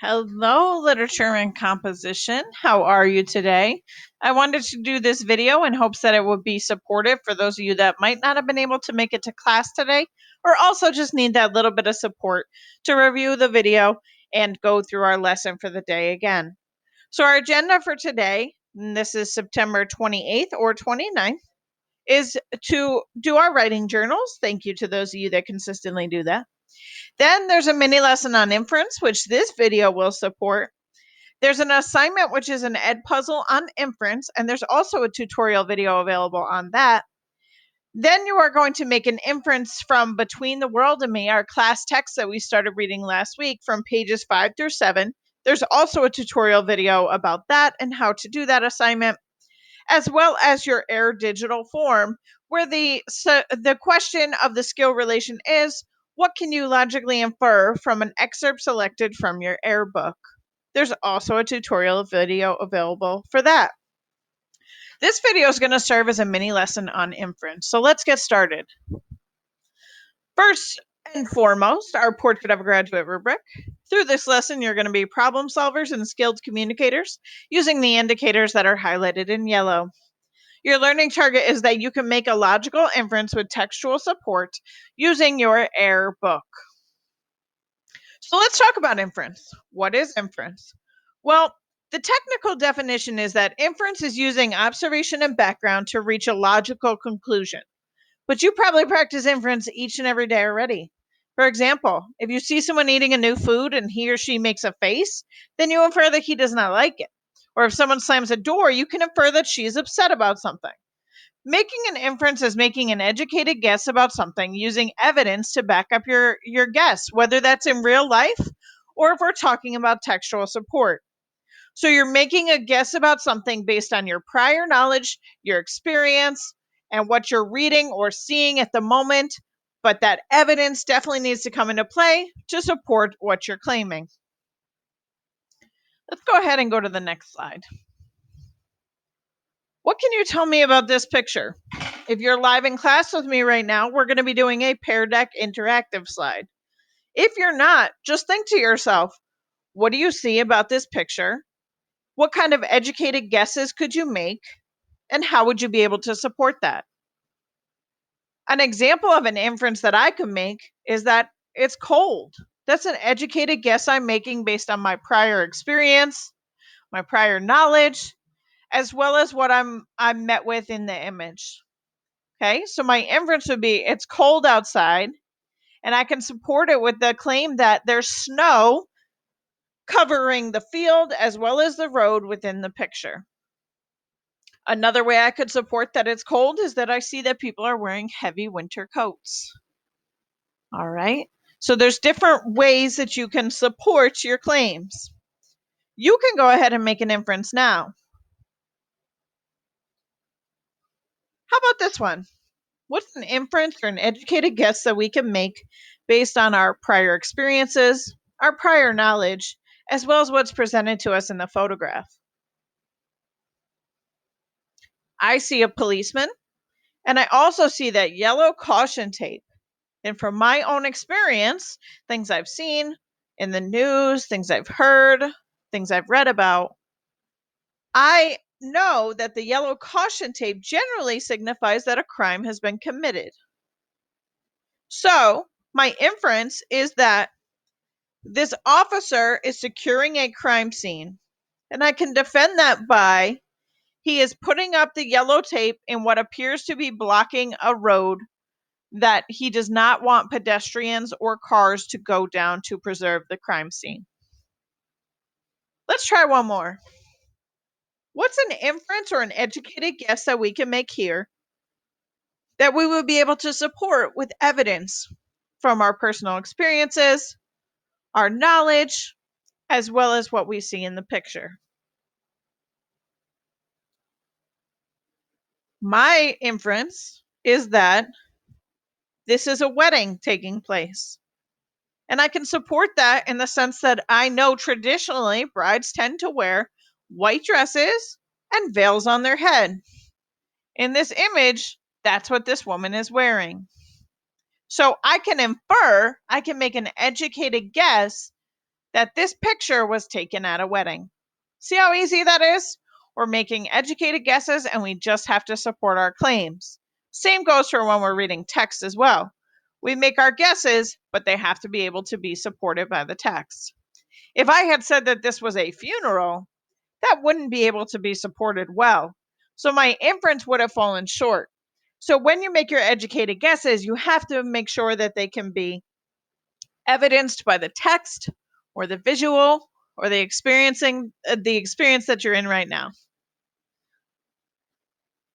Hello, literature and composition. How are you today? I wanted to do this video in hopes that it would be supportive for those of you that might not have been able to make it to class today, or also just need that little bit of support to review the video and go through our lesson for the day again. So our agenda for today, and this is September 28th or 29th, is to do our writing journals. Thank you to those of you that consistently do that. Then there's a mini lesson on inference, which this video will support. There's an assignment, which is an ed puzzle on inference, and there's also a tutorial video available on that. Then you are going to make an inference from Between the World and Me, our class text that we started reading last week from pages 5 through 7. There's also a tutorial video about that and how to do that assignment, as well as your AIR digital form, where the question of the skill relation is, what can you logically infer from an excerpt selected from your AIR book? There's also a tutorial video available for that. This video is going to serve as a mini lesson on inference, so let's get started. First and foremost, our Portrait of a Graduate rubric. Through this lesson, you're going to be problem solvers and skilled communicators using the indicators that are highlighted in yellow. Your learning target is that you can make a logical inference with textual support using your AIR book. So let's talk about inference. What is inference? Well, the technical definition is that inference is using observation and background to reach a logical conclusion. But you probably practice inference each and every day already. For example, if you see someone eating a new food and he or she makes a face, then you infer that he does not like it. Or if someone slams a door, you can infer that she is upset about something. Making an inference is making an educated guess about something using evidence to back up your guess, whether that's in real life or if we're talking about textual support. So you're making a guess about something based on your prior knowledge, your experience, and what you're reading or seeing at the moment, but that evidence definitely needs to come into play to support what you're claiming. Let's go ahead and go to the next slide. What can you tell me about this picture? If you're live in class with me right now, we're going to be doing a Pear Deck interactive slide. If you're not, just think to yourself, what do you see about this picture? What kind of educated guesses could you make? And how would you be able to support that? An example of an inference that I could make is that it's cold. That's an educated guess I'm making based on my prior experience, my prior knowledge, as well as what I'm met with in the image. Okay, so my inference would be it's cold outside, and I can support it with the claim that there's snow covering the field as well as the road within the picture. Another way I could support that it's cold is that I see that people are wearing heavy winter coats. All right, so there's different ways that you can support your claims. You can go ahead and make an inference now. How about this one? What's an inference or an educated guess that we can make based on our prior experiences, our prior knowledge, as well as what's presented to us in the photograph? I see a policeman, and I also see that yellow caution tape. And from my own experience, things I've seen in the news, things I've heard, things I've read about, I know that the yellow caution tape generally signifies that a crime has been committed. So my inference is that this officer is securing a crime scene, and I can defend that by he is putting up the yellow tape in what appears to be blocking a road that he does not want pedestrians or cars to go down to preserve the crime scene. Let's try one more. What's an inference or an educated guess that we can make here that we would be able to support with evidence from our personal experiences, our knowledge, as well as what we see in the picture? My inference is that this is a wedding taking place. And I can support that in the sense that I know traditionally brides tend to wear white dresses and veils on their head. In this image, that's what this woman is wearing. So I can infer, I can make an educated guess that this picture was taken at a wedding. See how easy that is? We're making educated guesses and we just have to support our claims. Same goes for when we're reading text as well. We make our guesses, but they have to be able to be supported by the text. If I had said that this was a funeral, that wouldn't be able to be supported well. So my inference would have fallen short. So when you make your educated guesses, you have to make sure that they can be evidenced by the text or the visual or the experience that you're in right now.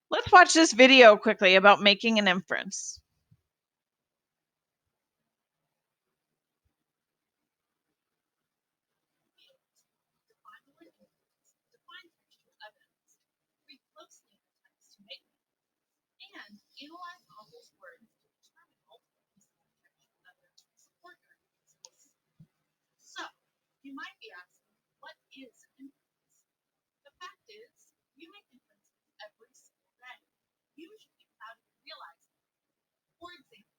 Let's watch this video quickly about making an inference. And analyze Google's words to determine multiple pieces of textual evidence to support your hypothesis. So, you might be asking, what is an inference? The fact is, you make inferences every single day, usually without even realizing it. For example,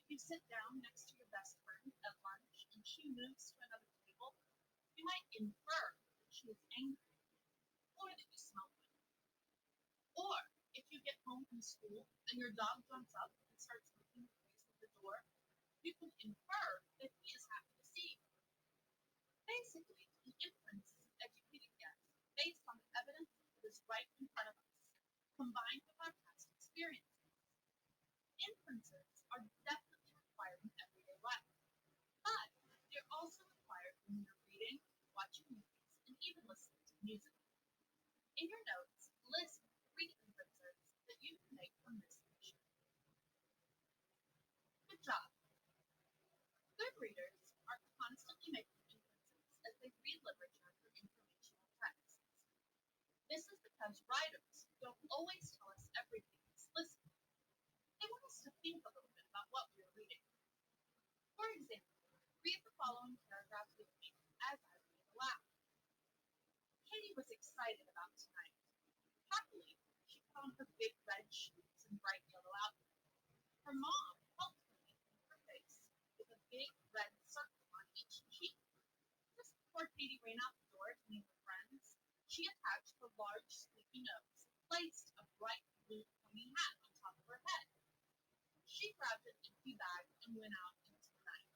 if you sit down next to your best friend at lunch and she moves to another table, you might infer that she is angry or that you smell good. Or if you get home from school and your dog jumps up and starts licking your face at the door, you can infer that he is happy to see you. Basically, an inference is an educated guess based on the evidence that is right in front of us, combined with our past experiences. Inferences are definitely required in everyday life, but they're also required when you're reading, watching movies, and even listening to music. In your notes, list 3 inferences that you can make from this section. Good job. Good readers are constantly making inferences as they read literature or informational texts. This is because writers don't always tell us everything explicitly. They want us to think a little bit about what we're reading. For example, read the following paragraph with me as I read aloud. Katie was excited about tonight. Happily, she put on her big red shoes and bright yellow outfit. Her mom helped her paint her face with a big red circle on each cheek. Just before Katie ran out the door to meet her friends, she attached her large, sleepy nose, placed a bright blue pointy hat on top of her head. She grabbed an empty bag and went out into the night.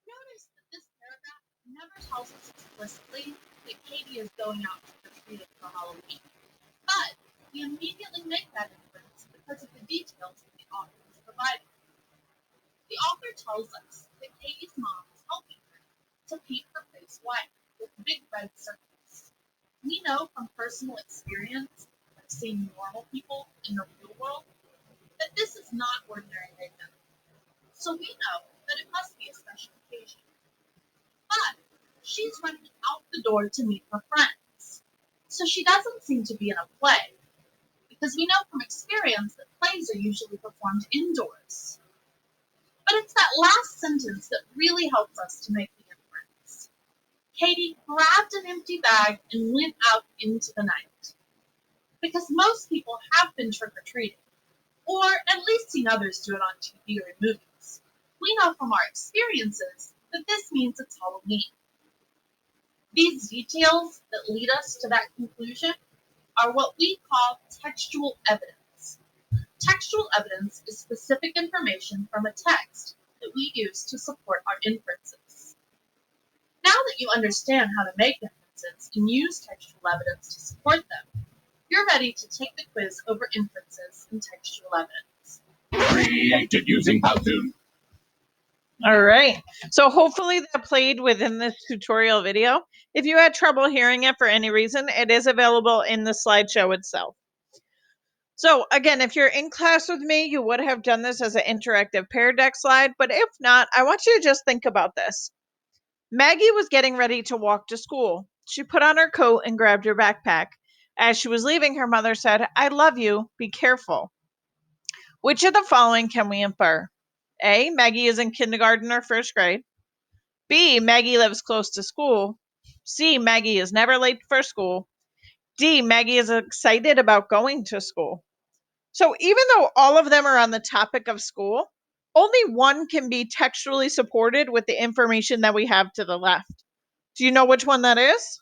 Notice that this paragraph never tells us explicitly that Katie is going out trick-or-treating for Halloween, but we immediately make that inference because of the details that the author is providing. The author tells us that Katie's mom is helping her to paint her face white with big red circles. We know from personal experience of seeing normal people in the real world that this is not ordinary makeup. So we know that it must be a special occasion. But she's running out the door to meet her friends. So she doesn't seem to be in a play, because we know from experience that plays are usually performed indoors. But it's that last sentence that really helps us to make the inference. Katie grabbed an empty bag and went out into the night. Because most people have been trick-or-treating, or at least seen others do it on TV or in movies. We know from our experiences that this means it's Halloween. These details that lead us to that conclusion are what we call textual evidence. Textual evidence is specific information from a text that we use to support our inferences. Now that you understand how to make inferences and use textual evidence to support them, you're ready to take the quiz over inferences and textual evidence. Created using Powtoon. All right. So hopefully that played within this tutorial video. If you had trouble hearing it for any reason, it is available in the slideshow itself. So again, if you're in class with me, you would have done this as an interactive Pear Deck slide, but if not, I want you to just think about this. Maggie was getting ready to walk to school. She put on her coat and grabbed her backpack. As she was leaving, her mother said, "I love you, be careful." Which of the following can we infer? A, Maggie is in kindergarten or first grade. B, Maggie lives close to school. C, Maggie is never late for school. D, Maggie is excited about going to school. So even though all of them are on the topic of school, Only one can be textually supported with the information that we have to the left. Do you know which one that is?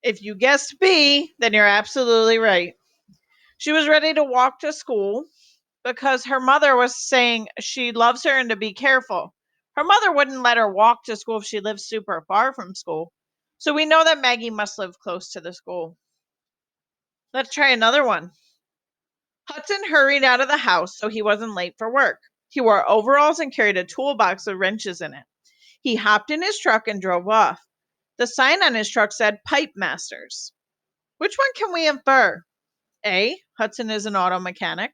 If you guessed B, then you're absolutely right. She was ready to walk to school because her mother was saying she loves her and to be careful. Her mother wouldn't let her walk to school if she lived super far from school. So we know that Maggie must live close to the school. Let's try another one. Hudson hurried out of the house so he wasn't late for work. He wore overalls and carried a toolbox with wrenches in it. He hopped in his truck and drove off. The sign on his truck said Pipe Masters. Which one can we infer? A. Hudson is an auto mechanic.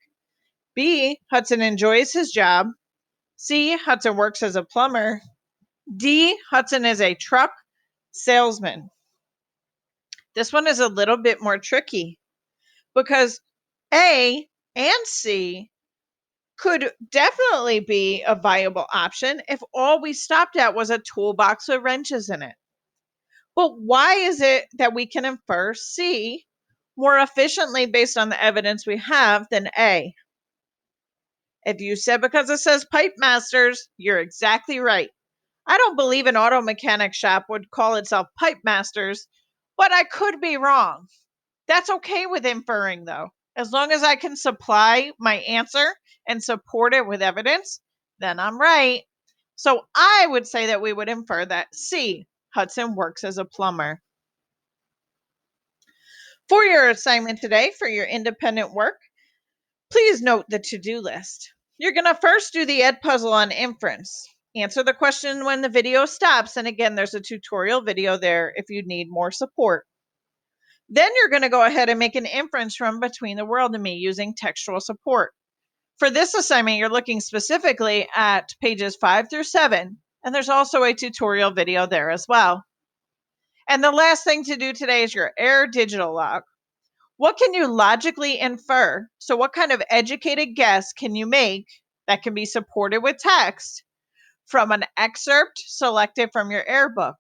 B. Hudson enjoys his job. C. Hudson works as a plumber. D. Hudson is a truck salesman. This one is a little bit more tricky because A and C could definitely be a viable option if all we stopped at was a toolbox with wrenches in it. But why is it that we can infer C more efficiently based on the evidence we have than A? If you said because it says Pipe Masters, you're exactly right. I don't believe an auto mechanic shop would call itself Pipe Masters, but I could be wrong. That's okay with inferring, though. As long as I can supply my answer and support it with evidence, then I'm right. So I would say that we would infer that C, Hudson works as a plumber. For your assignment today, for your independent work, please note the to-do list. You're going to first do the Ed puzzle on inference. Answer the question when the video stops. And again, there's a tutorial video there if you need more support. Then you're going to go ahead and make an inference from Between the World and Me using textual support. For this assignment, you're looking specifically at pages 5 through 7, and there's also a tutorial video there as well. And the last thing to do today is your error digital log. What can you logically infer? So what kind of educated guess can you make that can be supported with text from an excerpt selected from your error book?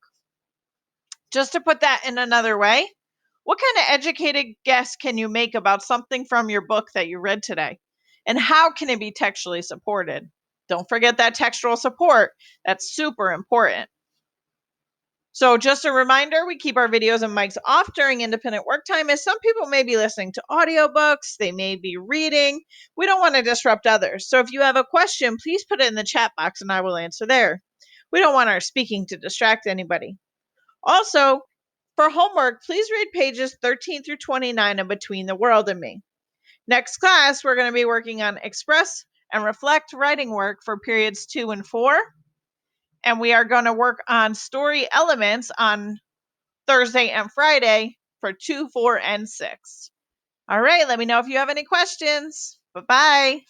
Just to put that in another way, what kind of educated guess can you make about something from your book that you read today? And how can it be textually supported? Don't forget that textual support. That's super important. So just a reminder, we keep our videos and mics off during independent work time as some people may be listening to audiobooks, they may be reading. We don't want to disrupt others. So if you have a question, please put it in the chat box and I will answer there. We don't want our speaking to distract anybody. Also, for homework, please read pages 13 through 29 of Between the World and Me. Next class, we're going to be working on express and reflect writing work for periods 2 and 4. And we are going to work on story elements on Thursday and Friday for 2, 4, and 6. All right, let me know if you have any questions. Bye-bye.